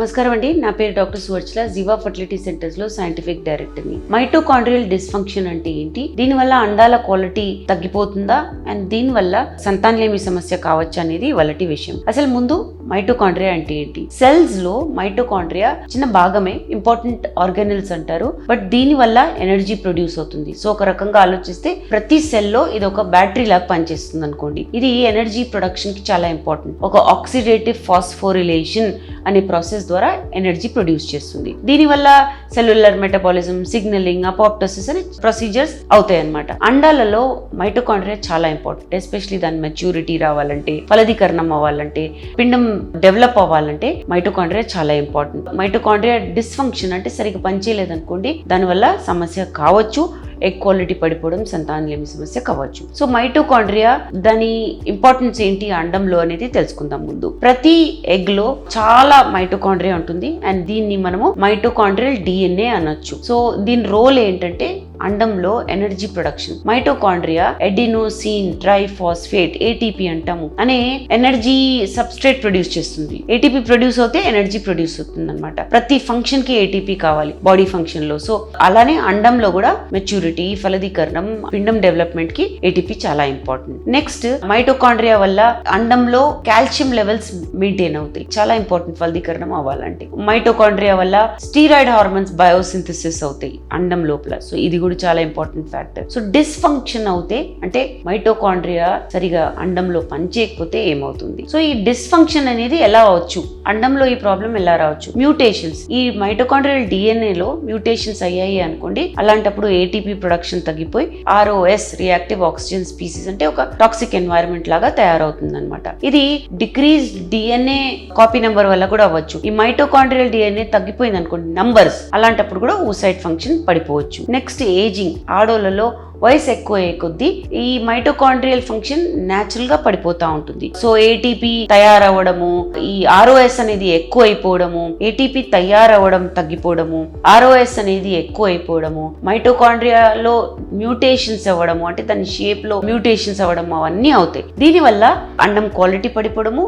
నమస్కారం అండి. నా పేరు డాక్టర్ సువర్చల, జీవా ఫర్టిలిటీ సెంటర్స్ లో సైంటిఫిక్ డైరెక్టర్ని. మైటోకాండ్రియల్ డిస్ఫంక్షన్ అంటే ఏంటి, దీనివల్ల అండాల క్వాలిటీ తగ్గిపోతుందా అండ్ దీనివల్ల సంతానలేమి సమస్య కావచ్చు అనేది వలటి విషయం. అసలు ముందు మైటోకాండ్రియా అంటే ఏంటి? సెల్స్ లో మైటోకాండ్రియా చిన్న భాగమే, ఇంపార్టెంట్ ఆర్గానిల్స్ అంటారు. బట్ దీని వల్ల ఎనర్జీ ప్రొడ్యూస్ అవుతుంది. సో ఒక రకంగా ఆలోచిస్తే ప్రతి సెల్ లో ఇది ఒక బ్యాటరీ లాగా పనిచేస్తుంది అనుకోండి. ఇది ఎనర్జీ ప్రొడక్షన్ కి చాలా ఇంపార్టెంట్. ఒక ఆక్సిడేటివ్ ఫాస్ఫోరిలేషన్ అనే ప్రాసెస్ ద్వారా ఎనర్జీ ప్రొడ్యూస్ చేస్తుంది. దీనివల్ల సెల్యులర్ మెటబాలిజం, సిగ్నలింగ్, అపోప్టోసిస్ అనే ప్రొసీజర్స్ అవుతాయి అన్నమాట. అండాలలో మైటోకాండ్రియా చాలా ఇంపార్టెంట్. ఎస్పెషలీ దాని మెచ్యూరిటీ రావాలంటే, ఫలదీకరణం అవ్వాలంటే, పిండం డెవలప్ అవ్వాలంటే మైటోకాండ్రియా చాలా ఇంపార్టెంట్. మైటోకాండ్రియా డిస్ఫంక్షన్ అంటే సరిగ్గా పనిచేయలేదనుకోండి, దానివల్ల సమస్య కావచ్చు. ఎగ్ క్వాలిటీ పడిపోవడం, సంతానలేమి సమస్య కావచ్చు. సో మైటోకాండ్రియా దాని ఇంపార్టెన్స్ ఏంటి అండంలో అనేది తెలుసుకుందాం. ముందు ప్రతి ఎగ్ లో చాలా మైటోకాండ్రియా ఉంటుంది అండ్ దీన్ని మనము మైటోకాండ్రియల్ డిఎన్ఏ అనొచ్చు. సో దీని రోల్ ఏంటంటే అండంలో energy production. Mitochondria adenosine triphosphate ATP అంటాము అనే ఎనర్జీ సబ్స్ట్రేట్ ప్రొడ్యూస్ చేస్తుంది. ఏటీపీ ప్రొడ్యూస్ అవుతే ఎనర్జీ ప్రొడ్యూస్ అవుతుంది అనమాట. ప్రతి ఫంక్షన్ కి ఏటీపీ కావాలి బాడీ ఫంక్షన్ లో. సో అలానే అండంలో కూడా మెచ్యూరిటీ, ఫలదీకరణం, పిండం డెవలప్మెంట్ కి ఏటీపీ చాలా ఇంపార్టెంట్. నెక్స్ట్ మైటోకాండ్రియా వల్ల అండంలో కాల్షియం లెవెల్స్ మెయింటైన్ అవుతాయి, చాలా ఇంపార్టెంట్ ఫలదీకరణం అవ్వాలంటే. మైటోకాండ్రియా వల్ల స్టీరాయిడ్ హార్మోన్స్ బయోసింథసిస్ అవుతాయి అండం లోపల. సో ఇది కూడా చాలా ఇంపార్టెంట్ ఫ్యాక్టర్. సో డిస్ఫంక్షన్ అవుతే అంటే మైటోకాండ్రియా సరిగా అండంలో పనిచేయకపోతే ఏమవుతుంది? సో ఈ డిస్ఫంక్షన్ అనేది ఎలా అవచ్చు, అండంలో ఈ ప్రాబ్లం ఎలా రావచ్చు? మ్యూటేషన్స్. ఈ మైటోకాండ్రియల్ డిఎన్ఏ లో మ్యూటేషన్స్ అయ్యాయి అనుకోండి, అలాంటప్పుడు ఏటీపీ ప్రొడక్షన్ తగ్గిపోయి ఆర్ఓఎస్ రియాక్టివ్ ఆక్సిజన్ స్పీసీస్ అంటే ఒక టాక్సిక్ ఎన్వైరన్మెంట్ లాగా తయారవుతుంది అనమాట. ఇది డిక్రీజ్ డిఎన్ఏ కాపీ నెంబర్ వల్ల కూడా అవ్వచ్చు. ఈ మైటోకాండ్రియల్ డిఎన్ఏ తగ్గిపోయింది అనుకోండి నంబర్స్, అలాంటప్పుడు కూడా ఊసైడ్ ఫంక్షన్ పడిపోవచ్చు. Next ageing. ఆడోళ్ళలో వయసు ఎక్కువ అయ్యే కొద్దీ ఈ మైటోకాండ్రియల్ ఫంక్షన్ న్యాచురల్ గా పడిపోతా ఉంటుంది. సో ఏటీపీ తయారవ్వడము, ఈ ఆర్ఓఎస్ అనేది ఎక్కువ అయిపోవడము, ఏటీపీ తయారవ్వడం తగ్గిపోవడము, ఆర్ఓఎస్ అనేది ఎక్కువ అయిపోవడము, మైటోకాండ్రియాలో మ్యూటేషన్స్ అవ్వడము అంటే దాని షేప్ లో మ్యూటేషన్స్ అవ్వడం అవన్నీ అవుతాయి. దీనివల్ల అండం క్వాలిటీ పడిపోవడము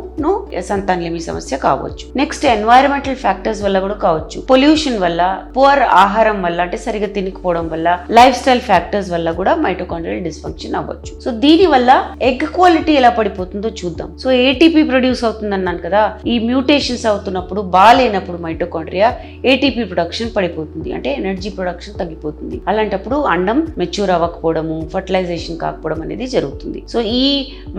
సంతానలేమి సమస్య కావచ్చు. నెక్స్ట్ ఎన్వైరన్మెంటల్ ఫ్యాక్టర్స్ వల్ల కూడా కావచ్చు. పొల్యూషన్ వల్ల, పువర్ ఆహారం వల్ల అంటే సరిగా తినకపోవడం వల్ల, లైఫ్ స్టైల్ ఫ్యాక్టర్స్ వల్ల కూడా మైటోకాండ్రియల్ డిస్ఫంక్షన్ అవ్వచ్చు. సో దీని వల్ల ఎగ్ క్వాలిటీ ఎలా పడిపోతుందో చూద్దాం. సో ఏటీపీ ప్రొడ్యూస్ అవుతుంది అన్నాను కదా, ఈ మ్యూటేషన్స్ అవుతున్నప్పుడు బాగాలేనప్పుడు మైటోకాండ్రియా ఏటీపీ ప్రొడక్షన్ పడిపోతుంది, అంటే ఎనర్జీ ప్రొడక్షన్ తగ్గిపోతుంది. అలాంటప్పుడు అండం మెచ్యూర్ అవ్వకపోవడము, ఫర్టిలైజేషన్ కాకపోవడం అనేది జరుగుతుంది. సో ఈ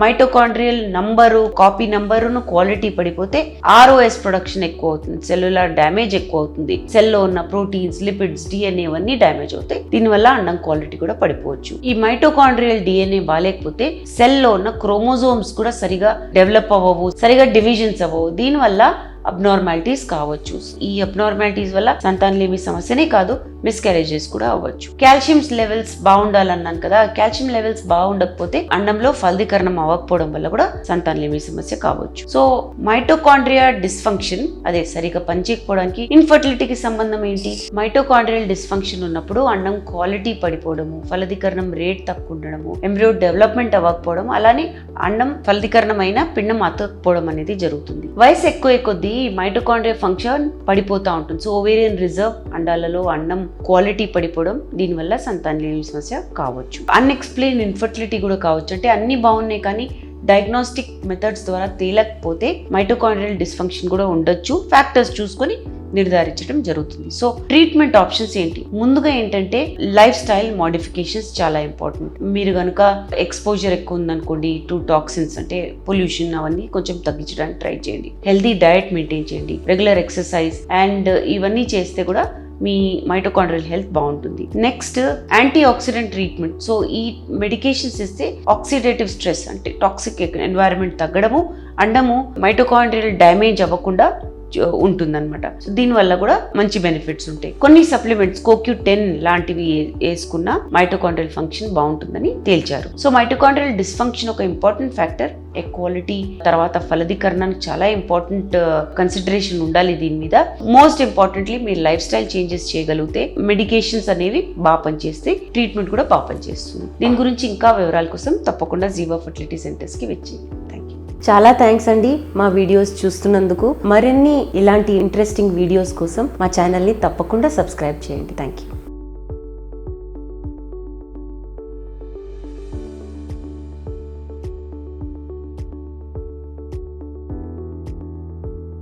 మైటోకాండ్రియల్ నంబరు, కాపీ నంబరును క్వాలిటీ పడిపోతే ఆర్ఓఎస్ ప్రొడక్షన్ ఎక్కువ అవుతుంది, సెల్యులర్ డ్యామేజ్ ఎక్కువ అవుతుంది, సెల్లో ఉన్న ప్రోటీన్స్, లిపిడ్స్, డిఎన్ఏ అవన్నీ డ్యామేజ్ అవుతాయి. దీనివల్ల అండం క్వాలిటీ కూడా పడిపోవచ్చు. ఈ మైటోకాండ్రియల్ డిఎన్ఏ బాగాలేకపోతే సెల్లో ఉన్న క్రోమోజోమ్స్ కూడా సరిగా డెవలప్ అవ్వవు, సరిగా డివిజన్స్ అవ్వవు. దీనివల్ల అబ్నార్మాలిటీస్ కావచ్చు. ఈ అబ్నార్మాలిటీస్ వల్ల సంతానలేమి సమస్యనే కాదు, మిస్క్యారేజెస్ కూడా అవ్వచ్చు. కాల్షియం లెవెల్స్ బాగుండాలన్నాను కదా, కాల్షియం లెవెల్స్ బాగుండకపోతే అండంలో ఫలదీకరణం అవ్వకపోవడం వల్ల కూడా సంతానలేమి సమస్య కావచ్చు. సో మైటోకాండ్రియా డిస్ఫంక్షన్ అదే సరిగా పనిచేయకపోవడానికి ఇన్ఫర్టిలిటీకి సంబంధం ఏంటి? మైటోకాండ్రియల్ డిస్ఫంక్షన్ ఉన్నప్పుడు అండం క్వాలిటీ పడిపోవడము, ఫలదీకరణం రేట్ తక్కువ ఉండడము, ఎంబ్రియో డెవలప్మెంట్ అవ్వకపోవడం, అలానే అండం ఫలదీకరణం అయినా పిండం అతకపోవడం అనేది జరుగుతుంది. వయసు ఎక్కువ కొద్దీ మైటోకాండ్రియా ఫంక్షన్ పడిపోతూ ఉంటుంది. సో ఓవేరియన్ రిజర్వ్, అండాలలో అండం క్వాలిటీ పడిపోవడం, దీనివల్ల సంతానలేమి సమస్య కావచ్చు. అన్ఎక్స్ప్లెయిన్ ఇన్ఫర్టిలిటీ కూడా కావచ్చు. అంటే అన్ని బాగున్నాయి కానీ డయాగ్నోస్టిక్ మెథడ్స్ ద్వారా తేలకపోతే మైటోకాండ్రియల్ డిస్ఫంక్షన్ కూడా ఉండొచ్చు. ఫ్యాక్టర్స్ చూసుకొని నిర్ధారించడం జరుగుతుంది. సో ట్రీట్మెంట్ ఆప్షన్స్ ఏంటి? ముందుగా ఏంటంటే లైఫ్ స్టైల్ మోడిఫికేషన్స్ చాలా ఇంపార్టెంట్. మీరు కనుక ఎక్స్పోజర్ ఎక్కువ ఉందనుకోండి టు టాక్సిన్స్ అంటే పొల్యూషన్, అవన్నీ కొంచెం తగ్గించడానికి ట్రై చేయండి. హెల్తీ డయట్ మెయింటైన్ చేయండి, రెగ్యులర్ ఎక్సర్సైజ్ అండ్ ఇవన్నీ చేస్తే కూడా మీ మైటోకాండ్రియల్ హెల్త్ బాగుంటుంది. Next anti oxidant treatment. So ఈ మెడికేషన్స్ ఇస్తే ఆక్సిడేటివ్ స్ట్రెస్ అంటే టాక్సిక్ ఎన్వైరన్మెంట్ తగ్గడము, అండము మైటోకాండ్రియల్ డ్యామేజ్ అవ్వకుండా ఉంటుందన్నమాట. సో దీనివల్ల కూడా మంచి బెనిఫిట్స్ ఉంటాయి. కొన్ని సప్లిమెంట్స్ CoQ10 లాంటివి వేసుకున్న మైటోకాండ్రియల్ ఫంక్షన్ బాగుంటుందని తేల్చారు. సో మైటోకాండ్రియల్ డిస్ఫంక్షన్ ఒక ఇంపార్టెంట్ ఫ్యాక్టర్. ఎగ్ క్వాలిటీ తర్వాత ఫలదీకరణానికి చాలా ఇంపార్టెంట్ కన్సిడరేషన్ ఉండాలి దీని మీద. మోస్ట్ ఇంపార్టెంట్లీ మీరు లైఫ్ స్టైల్ చేంజెస్ చేయగలిగితే మెడికేషన్స్ అనేవి బాగా పనిచేస్తే ట్రీట్మెంట్ కూడా బాగా పనిచేస్తుంది. దీని గురించి ఇంకా వివరాల కోసం తప్పకుండా జీవా ఫర్టిలిటీ సెంటర్స్ కి వచ్చేయండి. Thank you. చాలా థ్యాంక్స్ అండి మా వీడియోస్ చూస్తున్నందుకు. మరిన్ని ఇలాంటి ఇంట్రెస్టింగ్ వీడియోస్ కోసం మా ఛానల్ని తప్పకుండా సబ్స్క్రైబ్ చేయండి. Thank you.